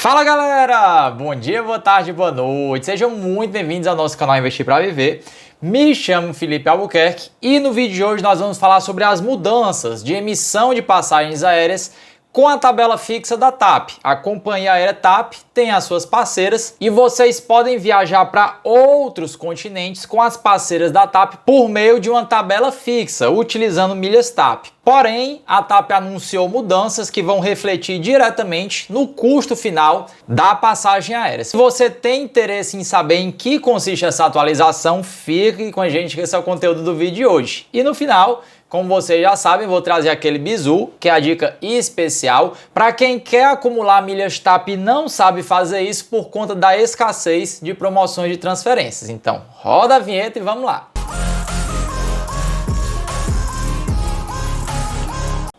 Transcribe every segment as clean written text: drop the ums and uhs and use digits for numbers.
Fala galera, bom dia, boa tarde, boa noite, sejam muito bem-vindos ao nosso canal Investir para Viver. Me chamo Felipe Albuquerque e no vídeo de hoje nós vamos falar sobre as mudanças de emissão de passagens aéreas com a tabela fixa da TAP. A companhia aérea TAP tem as suas parceiras e vocês podem viajar para outros continentes com as parceiras da TAP por meio de uma tabela fixa, utilizando milhas TAP. Porém, a TAP anunciou mudanças que vão refletir diretamente no custo final da passagem aérea. Se você tem interesse em saber em que consiste essa atualização, fique com a gente que esse é o conteúdo do vídeo de hoje. E no final, como vocês já sabem, vou trazer aquele bizu, que é a dica especial para quem quer acumular milhas TAP e não sabe fazer isso por conta da escassez de promoções de transferências. Então, roda a vinheta e vamos lá!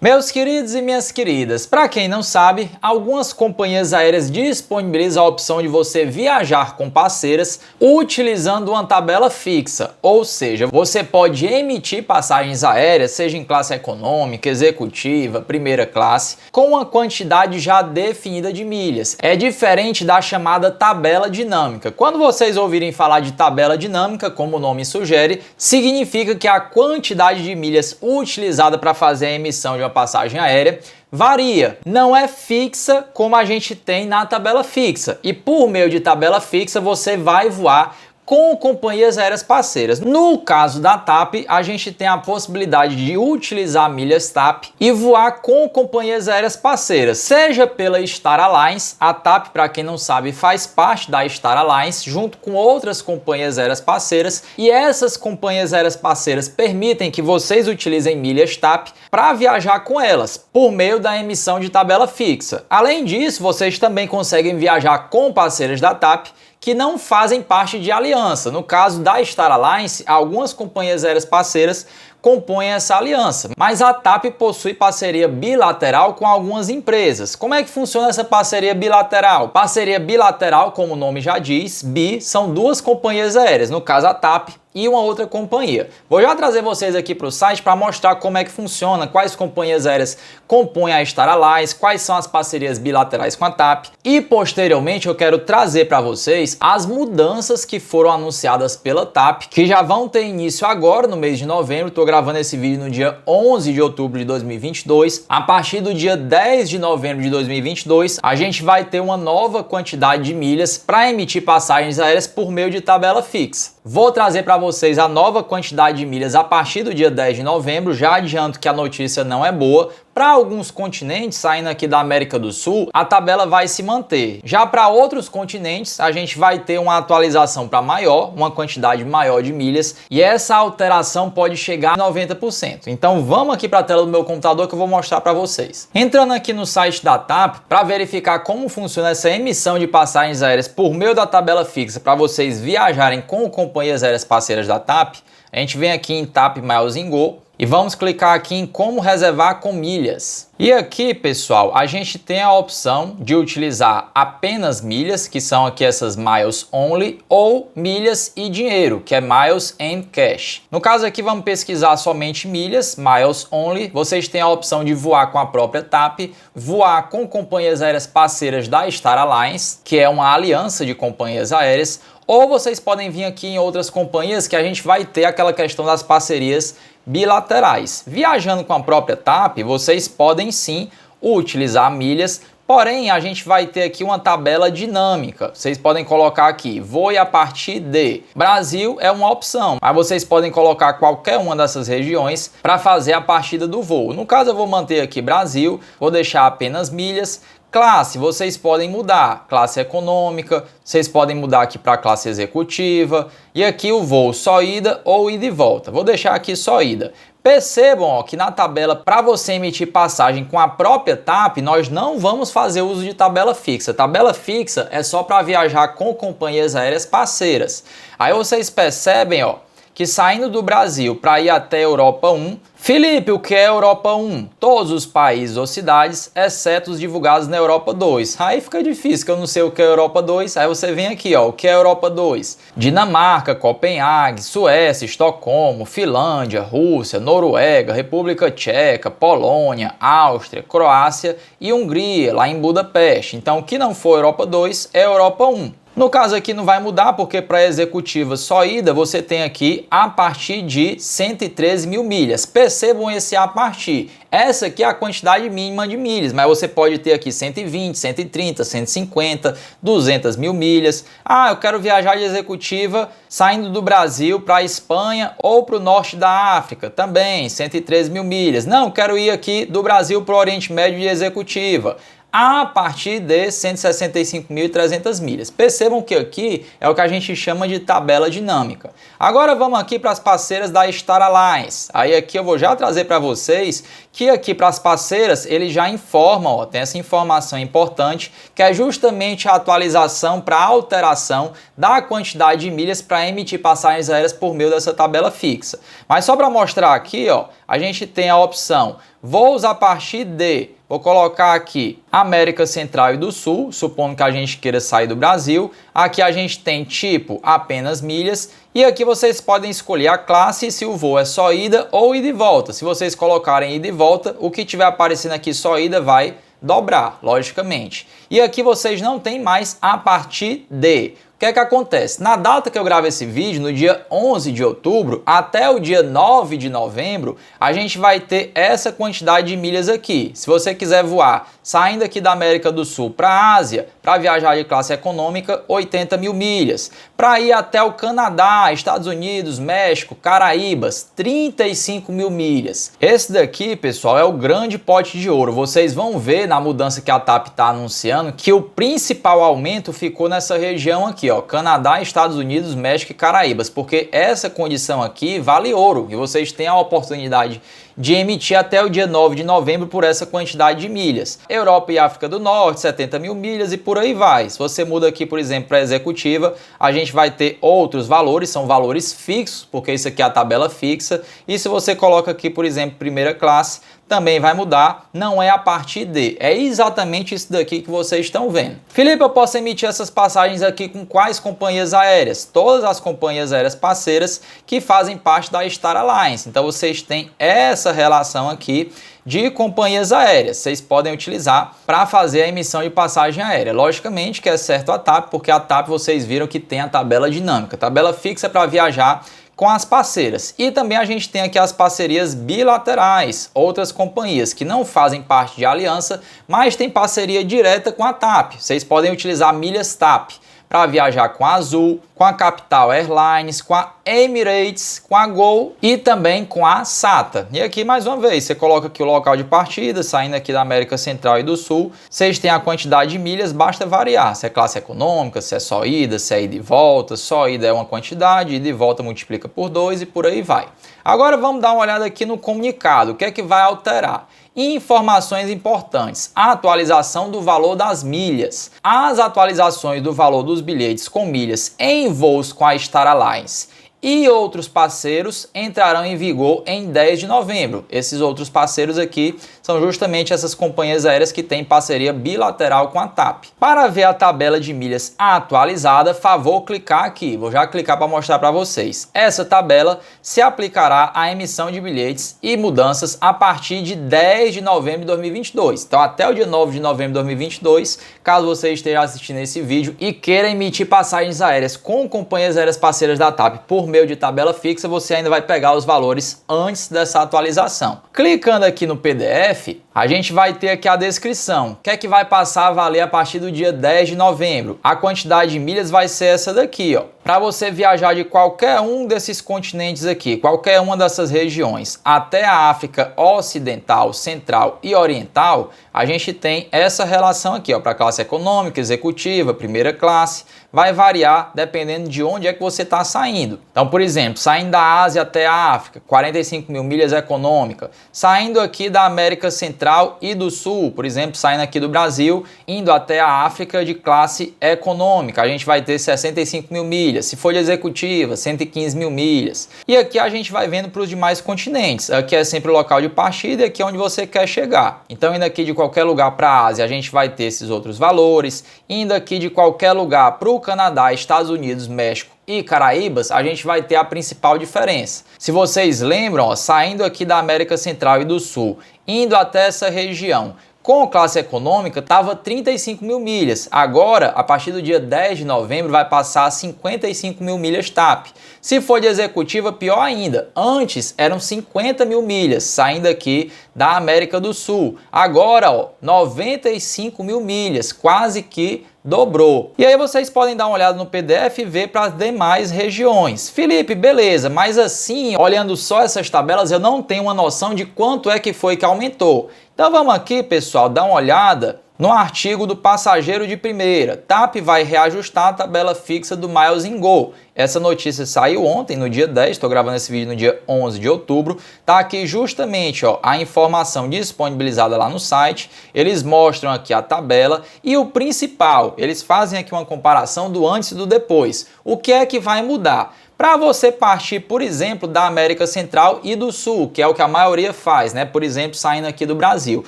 Meus queridos e minhas queridas, para quem não sabe, algumas companhias aéreas disponibilizam a opção de você viajar com parceiras utilizando uma tabela fixa, ou seja, você pode emitir passagens aéreas, seja em classe econômica, executiva, primeira classe, com uma quantidade já definida de milhas. É diferente da chamada tabela dinâmica. Quando vocês ouvirem falar de tabela dinâmica, como o nome sugere, significa que a quantidade de milhas utilizada para fazer a emissão de uma passagem aérea varia, não é fixa como a gente tem na tabela fixa, e por meio de tabela fixa você vai voar com companhias aéreas parceiras. No caso da TAP, a gente tem a possibilidade de utilizar milhas TAP e voar com companhias aéreas parceiras, seja pela Star Alliance. A TAP, para quem não sabe, faz parte da Star Alliance junto com outras companhias aéreas parceiras, e essas companhias aéreas parceiras permitem que vocês utilizem milhas TAP para viajar com elas, por meio da emissão de tabela fixa. Além disso, vocês também conseguem viajar com parceiras da TAP que não fazem parte de aliança. No caso da Star Alliance, algumas companhias aéreas parceiras compõem essa aliança, mas a TAP possui parceria bilateral com algumas empresas. Como é que funciona essa parceria bilateral? Parceria bilateral, como o nome já diz, bi, são duas companhias aéreas, no caso a TAP e uma outra companhia. Vou já trazer vocês aqui para o site para mostrar como é que funciona, quais companhias aéreas compõem a Star Alliance, quais são as parcerias bilaterais com a TAP, e posteriormente eu quero trazer para vocês as mudanças que foram anunciadas pela TAP, que já vão ter início agora no mês de novembro. Estou gravando esse vídeo no dia 11 de outubro de 2022. A partir do dia 10 de novembro de 2022, a gente vai ter uma nova quantidade de milhas para emitir passagens aéreas por meio de tabela fixa. Vou trazer para vocês a nova quantidade de milhas a partir do dia 10 de novembro. Já adianto que a notícia não é boa. Para alguns continentes, saindo aqui da América do Sul, a tabela vai se manter. Já para outros continentes, a gente vai ter uma atualização para maior, uma quantidade maior de milhas, e essa alteração pode chegar a 90%. Então vamos aqui para a tela do meu computador que eu vou mostrar para vocês. Entrando aqui no site da TAP, para verificar como funciona essa emissão de passagens aéreas por meio da tabela fixa, para vocês viajarem com companhias aéreas parceiras da TAP, a gente vem aqui em TAP Miles & Go, e vamos clicar aqui em como reservar com milhas. E aqui, pessoal, a gente tem a opção de utilizar apenas milhas, que são aqui essas Miles Only, ou milhas e dinheiro, que é Miles and Cash. No caso aqui, vamos pesquisar somente milhas, Miles Only. Vocês têm a opção de voar com a própria TAP, voar com companhias aéreas parceiras da Star Alliance, que é uma aliança de companhias aéreas, ou vocês podem vir aqui em outras companhias que a gente vai ter aquela questão das parcerias bilaterais. Viajando com a própria TAP, vocês podem sim utilizar milhas, porém a gente vai ter aqui uma tabela dinâmica. Vocês podem colocar aqui, voe a partir de Brasil, é uma opção, mas vocês podem colocar qualquer uma dessas regiões para fazer a partida do voo. No caso eu vou manter aqui Brasil, vou deixar apenas milhas. Classe, vocês podem mudar, classe econômica, vocês podem mudar aqui para classe executiva, e aqui o voo só ida ou ida e volta. Vou deixar aqui só ida. Percebam ó, que na tabela, para você emitir passagem com a própria TAP, nós não vamos fazer uso de tabela fixa. Tabela fixa é só para viajar com companhias aéreas parceiras. Aí vocês percebem ó, que saindo do Brasil para ir até a Europa 1, Felipe, o que é Europa 1? Todos os países ou cidades, exceto os divulgados na Europa 2. Aí fica difícil, que eu não sei o que é Europa 2. Aí você vem aqui, ó, o que é Europa 2? Dinamarca, Copenhague, Suécia, Estocolmo, Finlândia, Rússia, Noruega, República Tcheca, Polônia, Áustria, Croácia e Hungria, lá em Budapeste. Então, o que não for Europa 2 é Europa 1. No caso aqui não vai mudar, porque para a executiva só ida você tem aqui a partir de 113 mil milhas. Percebam esse a partir. Essa aqui é a quantidade mínima de milhas, mas você pode ter aqui 120, 130, 150, 200 mil milhas. Ah, eu quero viajar de executiva saindo do Brasil para a Espanha ou para o norte da África, também 113 mil milhas. Não, quero ir aqui do Brasil para o Oriente Médio de executiva, a partir de 165.300 milhas. Percebam que aqui é o que a gente chama de tabela dinâmica. Agora vamos aqui para as parceiras da Star Alliance. Aí aqui eu vou já trazer para vocês que aqui para as parceiras eles já informam, ó, tem essa informação importante, que é justamente a atualização para alteração da quantidade de milhas para emitir passagens aéreas por meio dessa tabela fixa. Mas só para mostrar aqui, ó, a gente tem a opção voos a partir de, vou colocar aqui América Central e do Sul, supondo que a gente queira sair do Brasil. Aqui a gente tem tipo apenas milhas e aqui vocês podem escolher a classe, se o voo é só ida ou ida e volta. Se vocês colocarem ida e volta, o que tiver aparecendo aqui só ida vai dobrar, logicamente. E aqui vocês não têm mais a partir de. O que é que acontece? Na data que eu gravo esse vídeo, no dia 11 de outubro, até o dia 9 de novembro, a gente vai ter essa quantidade de milhas aqui. Se você quiser voar saindo aqui da América do Sul para a Ásia, para viajar de classe econômica, 80 mil milhas. Para ir até o Canadá, Estados Unidos, México, Caraíbas, 35 mil milhas. Esse daqui, pessoal, é o grande pote de ouro. Vocês vão ver na mudança que a TAP está anunciando que o principal aumento ficou nessa região aqui, ó, Canadá, Estados Unidos, México e Caraíbas, porque essa condição aqui vale ouro e vocês têm a oportunidade de emitir até o dia 9 de novembro por essa quantidade de milhas. Europa e África do Norte, 70 mil milhas e por aí vai. Se você muda aqui, por exemplo, para a executiva, a gente vai ter outros valores, são valores fixos, porque isso aqui é a tabela fixa. E se você coloca aqui, por exemplo, primeira classe, também vai mudar, não é a partir de, é exatamente isso daqui que vocês estão vendo. Felipe, eu posso emitir essas passagens aqui com quais companhias aéreas? Todas as companhias aéreas parceiras que fazem parte da Star Alliance. Então vocês têm essa relação aqui de companhias aéreas, vocês podem utilizar para fazer a emissão de passagem aérea. Logicamente que é certo a TAP, porque a TAP vocês viram que tem a tabela dinâmica, tabela fixa para viajar com as parceiras. E também a gente tem aqui as parcerias bilaterais, outras companhias que não fazem parte de aliança, mas tem parceria direta com a TAP. Vocês podem utilizar milhas TAP para viajar com a Azul, com a Capital Airlines, com a Emirates, com a Gol e também com a SATA. E aqui mais uma vez, você coloca aqui o local de partida, saindo aqui da América Central e do Sul, vocês têm a quantidade de milhas, basta variar, se é classe econômica, se é só ida, se é ida e volta, só ida é uma quantidade, ida e volta multiplica por 2 e por aí vai. Agora vamos dar uma olhada aqui no comunicado, o que é que vai alterar? Informações importantes, a atualização do valor das milhas, as atualizações do valor dos bilhetes com milhas em voos com a Star Alliance e outros parceiros entrarão em vigor em 10 de novembro. Esses outros parceiros aqui são justamente essas companhias aéreas que têm parceria bilateral com a TAP. Para ver a tabela de milhas atualizada, favor clicar aqui. Vou já clicar para mostrar para vocês. Essa tabela se aplicará à emissão de bilhetes e mudanças a partir de 10 de novembro de 2022. Então até o dia 9 de novembro de 2022, caso você esteja assistindo esse vídeo e queira emitir passagens aéreas com companhias aéreas parceiras da TAP por meio de tabela fixa, você ainda vai pegar os valores antes dessa atualização. Clicando aqui no PDF, a gente vai ter aqui a descrição. O que é que vai passar a valer a partir do dia 10 de novembro? A quantidade de milhas vai ser essa daqui, ó. Para você viajar de qualquer um desses continentes aqui, qualquer uma dessas regiões, até a África Ocidental, Central e Oriental, a gente tem essa relação aqui, ó, para classe econômica, executiva, primeira classe, vai variar dependendo de onde é que você está saindo. Então, por exemplo, saindo da Ásia até a África, 45 mil milhas econômica, saindo aqui da América Central Central e do Sul, por exemplo, saindo aqui do Brasil, indo até a África de classe econômica, a gente vai ter 65 mil milhas. Se for de executiva, 115 mil milhas. E aqui a gente vai vendo para os demais continentes. Aqui é sempre o local de partida e aqui é onde você quer chegar. Então, indo aqui de qualquer lugar para a Ásia, a gente vai ter esses outros valores. Indo aqui de qualquer lugar para o Canadá, Estados Unidos, México e Caraíbas, a gente vai ter a principal diferença. Se vocês lembram, ó, saindo aqui da América Central e do Sul, indo até essa região, com classe econômica, estava 35 mil milhas. Agora, a partir do dia 10 de novembro, vai passar a 55 mil milhas TAP. Se for de executiva, pior ainda. Antes, eram 50 mil milhas, saindo aqui da América do Sul. Agora, ó, 95 mil milhas, quase que dobrou. E aí vocês podem dar uma olhada no PDF e ver para as demais regiões. Felipe, beleza, mas assim, olhando só essas tabelas, eu não tenho uma noção de quanto é que foi que aumentou. Então vamos aqui, pessoal, dar uma olhada no artigo do passageiro de primeira. TAP vai reajustar a tabela fixa do Miles in Go. Essa notícia saiu ontem, no dia 10, estou gravando esse vídeo no dia 11 de outubro. Tá aqui justamente, ó, a informação disponibilizada lá no site. Eles mostram aqui a tabela e o principal, eles fazem aqui uma comparação do antes e do depois. O que é que vai mudar? Para você partir, por exemplo, da América Central e do Sul, que é o que a maioria faz, né? Por exemplo, saindo aqui do Brasil.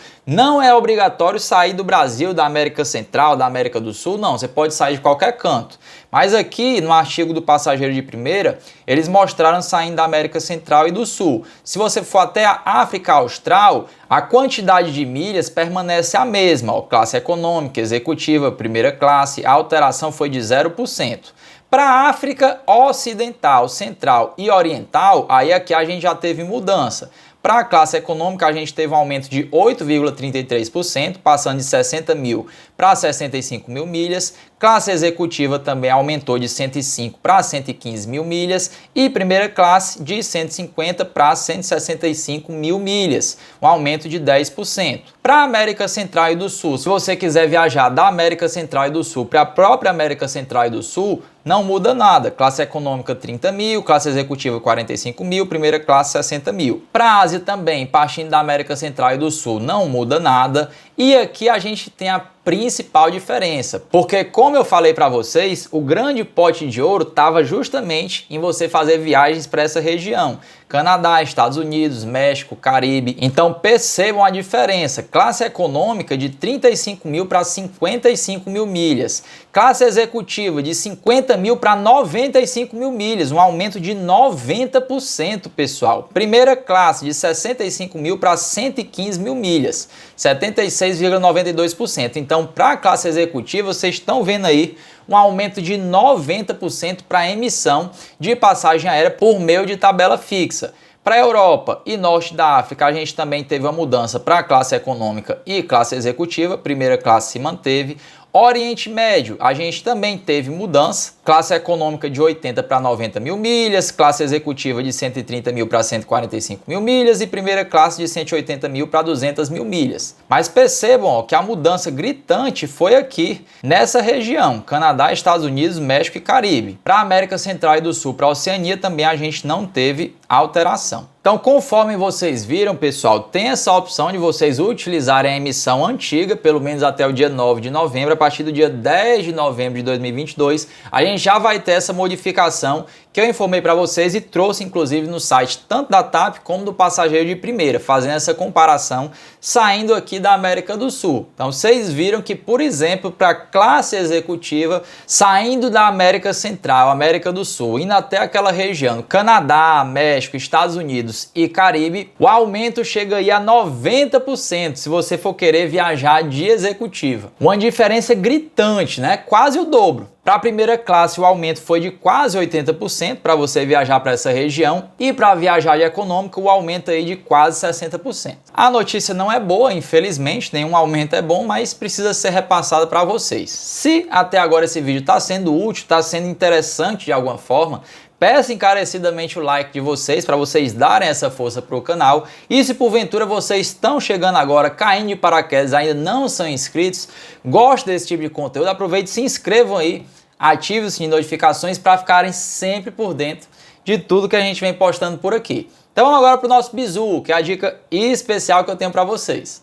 Não é obrigatório sair do Brasil, da América Central, da América do Sul, não. Você pode sair de qualquer canto. Mas aqui, no artigo do passageiro de primeira, eles mostraram saindo da América Central e do Sul. Se você for até a África Austral, a quantidade de milhas permanece a mesma. Ó, classe econômica, executiva, primeira classe, a alteração foi de 0%. Para a África Ocidental, Central e Oriental, aí aqui a gente já teve mudança. Para a classe econômica, a gente teve um aumento de 8,33%, passando de 60 mil para 65 mil milhas. Classe executiva também aumentou de 105 para 115 mil milhas. E primeira classe de 150 para 165 mil milhas, um aumento de 10%. Para a América Central e do Sul, se você quiser viajar da América Central e do Sul para a própria América Central e do Sul, não muda nada. Classe econômica 30 mil, classe executiva 45 mil, primeira classe 60 mil. Para a Ásia também, partindo da América Central e do Sul, não muda nada. E aqui a gente tem a principal diferença, porque como eu falei para vocês, o grande pote de ouro estava justamente em você fazer viagens para essa região. Canadá, Estados Unidos, México, Caribe. Então percebam a diferença. Classe econômica de 35 mil para 55 mil milhas. Classe executiva de 50 mil para 95 mil milhas, um aumento de 90%, pessoal. Primeira classe de 65 mil para 115 mil milhas, 76,92%. Então, para a classe executiva, vocês estão vendo aí um aumento de 90% para a emissão de passagem aérea por meio de tabela fixa. Para a Europa e Norte da África, a gente também teve uma mudança para a classe econômica e classe executiva. Primeira classe se manteve. Oriente Médio, a gente também teve mudança. Classe econômica de 80 para 90 mil milhas, classe executiva de 130 mil para 145 mil milhas e primeira classe de 180 mil para 200 mil milhas. Mas percebam, ó, que a mudança gritante foi aqui, nessa região, Canadá, Estados Unidos, México e Caribe. Para a América Central e do Sul, para a Oceania, também a gente não teve alteração. Então, conforme vocês viram, pessoal, tem essa opção de vocês utilizarem a emissão antiga, pelo menos até o dia 9 de novembro. A partir do dia 10 de novembro de 2022, a gente já vai ter essa modificação que eu informei para vocês e trouxe, inclusive, no site tanto da TAP como do passageiro de primeira, fazendo essa comparação, saindo aqui da América do Sul. Então, vocês viram que, por exemplo, para a classe executiva, saindo da América Central, América do Sul, indo até aquela região, Canadá, México, Estados Unidos e Caribe, o aumento chega aí a 90% se você for querer viajar de executiva. Uma diferença gritante, né? Quase o dobro. Para a primeira classe, o aumento foi de quase 80% para você viajar para essa região e para viajar de econômica, o aumento aí de quase 60%. A notícia não é boa, infelizmente, nenhum aumento é bom, mas precisa ser repassado para vocês. Se até agora esse vídeo está sendo útil, está sendo interessante de alguma forma, peço encarecidamente o like de vocês para vocês darem essa força para o canal. E se porventura vocês estão chegando agora, caindo de paraquedas, ainda não são inscritos, gostam desse tipo de conteúdo, aproveite e se inscrevam aí, ative o sininho de notificações para ficarem sempre por dentro de tudo que a gente vem postando por aqui. Então vamos agora para o nosso bizu, que é a dica especial que eu tenho para vocês.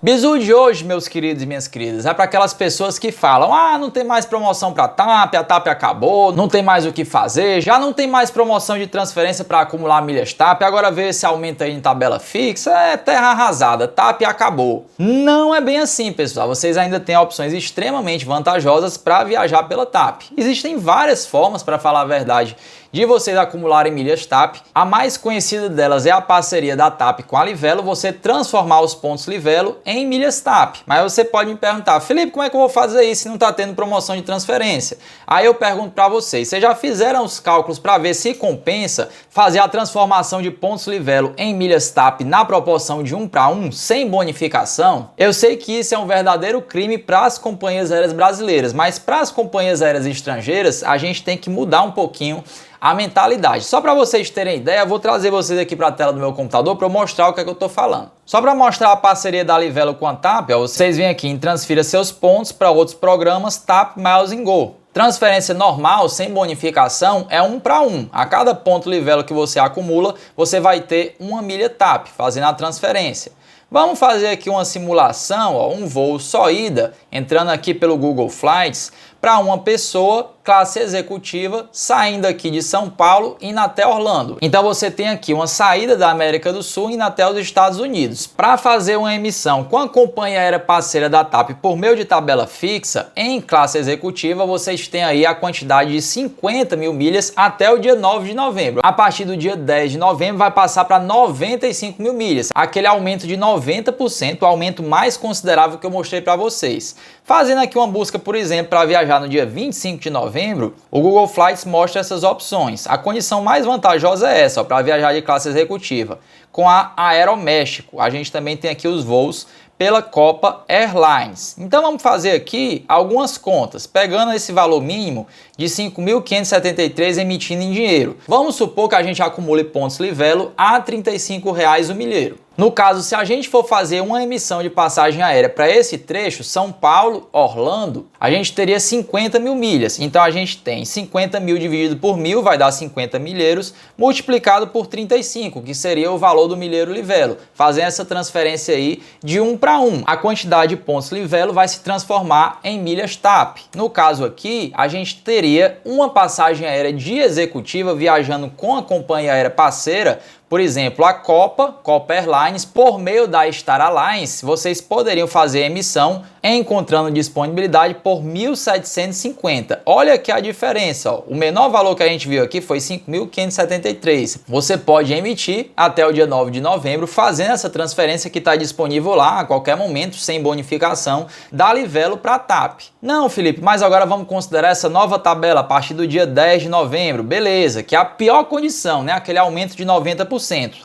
Bizu de hoje, meus queridos e minhas queridas, é para aquelas pessoas que falam: ah, não tem mais promoção para TAP, a TAP acabou, não tem mais o que fazer, já não tem mais promoção de transferência para acumular milhas TAP, agora vê esse aumento aí em tabela fixa, é terra arrasada, TAP acabou. Não é bem assim, pessoal, vocês ainda têm opções extremamente vantajosas para viajar pela TAP. Existem várias formas, para falar a verdade, de vocês acumularem milhas TAP. A mais conhecida delas é a parceria da TAP com a Livelo, você transformar os pontos Livelo em milhas TAP. Mas você pode me perguntar: Felipe, como é que eu vou fazer isso se não está tendo promoção de transferência? Aí eu pergunto para vocês já fizeram os cálculos para ver se compensa fazer a transformação de pontos Livelo em milhas TAP na proporção de 1 para 1, sem bonificação? Eu sei que isso é um verdadeiro crime para as companhias aéreas brasileiras, mas para as companhias aéreas estrangeiras a gente tem que mudar um pouquinho a mentalidade. Só para vocês terem ideia, eu vou trazer vocês aqui para a tela do meu computador para eu mostrar o que é que eu estou falando. Só para mostrar a parceria da Livelo com a TAP, vocês vêm aqui em transfira seus pontos para outros programas TAP Miles & Go. Transferência normal, sem bonificação, é 1 para 1. A cada ponto Livelo que você acumula, você vai ter uma milha TAP, fazendo a transferência. Vamos fazer aqui uma simulação, um voo só ida, entrando aqui pelo Google Flights, para uma pessoa, classe executiva, saindo aqui de São Paulo e indo até Orlando. Então você tem aqui uma saída da América do Sul indo até os Estados Unidos. Para fazer uma emissão com a companhia aérea parceira da TAP por meio de tabela fixa, em classe executiva, vocês têm aí a quantidade de 50 mil milhas até o dia 9 de novembro. A partir do dia 10 de novembro vai passar para 95 mil milhas. Aquele aumento de 90%, o aumento mais considerável que eu mostrei para vocês. Fazendo aqui uma busca, por exemplo, para viajar no dia 25 de novembro, o Google Flights mostra essas opções. A condição mais vantajosa é essa, para viajar de classe executiva. Com a Aeroméxico, a gente também tem aqui os voos pela Copa Airlines. Então vamos fazer aqui algumas contas, pegando esse valor mínimo de 5.573 emitindo em dinheiro. Vamos supor que a gente acumule pontos Livelo a R$ 35 o milheiro. No caso, se a gente for fazer uma emissão de passagem aérea para esse trecho, São Paulo, Orlando, a gente teria 50 mil milhas. Então a gente tem 50 mil dividido por 1.000, vai dar 50 milheiros, multiplicado por 35, que seria o valor do milheiro Livelo. Fazendo essa transferência aí de 1 para 1. A quantidade de pontos Livelo vai se transformar em milhas TAP. No caso aqui, a gente teria uma passagem aérea de executiva viajando com a companhia aérea parceira. Por exemplo, a Copa Airlines, por meio da Star Alliance, vocês poderiam fazer a emissão encontrando disponibilidade por 1.750. Olha aqui a diferença, ó. O menor valor que a gente viu aqui foi 5.573. Você pode emitir até o dia 9 de novembro, fazendo essa transferência que está disponível lá a qualquer momento, sem bonificação, da Livelo para a TAP. Não, Felipe, mas agora vamos considerar essa nova tabela a partir do dia 10 de novembro. Beleza, que é a pior condição, né? Aquele aumento de 90%.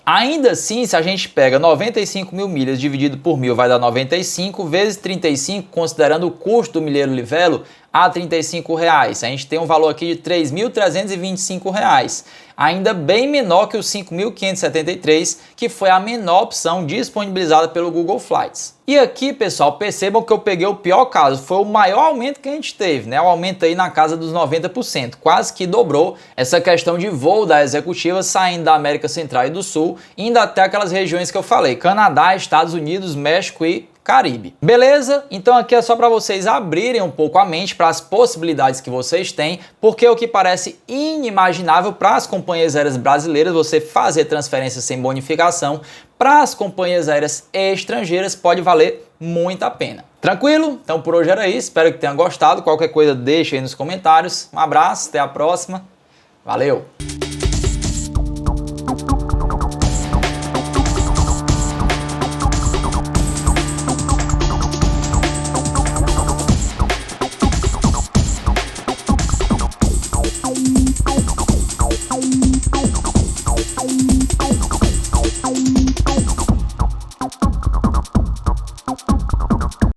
Ainda assim, se a gente pega 95 mil milhas dividido por 1.000, vai dar 95 vezes 35, considerando o custo do milheiro Livelo, a R$ 35. A gente tem um valor aqui de R$ 3.325, ainda bem menor que os 5.573, que foi a menor opção disponibilizada pelo Google Flights. E aqui, pessoal, percebam que eu peguei o pior caso, foi o maior aumento que a gente teve, né? O aumento aí na casa dos 90%, quase que dobrou essa questão de voo da executiva saindo da América Central e do Sul, indo até aquelas regiões que eu falei, Canadá, Estados Unidos, México e Caribe. Beleza? Então aqui é só para vocês abrirem um pouco a mente para as possibilidades que vocês têm, porque o que parece inimaginável para as companhias aéreas brasileiras você fazer transferência sem bonificação, para as companhias aéreas estrangeiras pode valer muito a pena. Tranquilo? Então por hoje era isso, espero que tenham gostado. Qualquer coisa deixa aí nos comentários. Um abraço, até a próxima. Valeu! Thank you.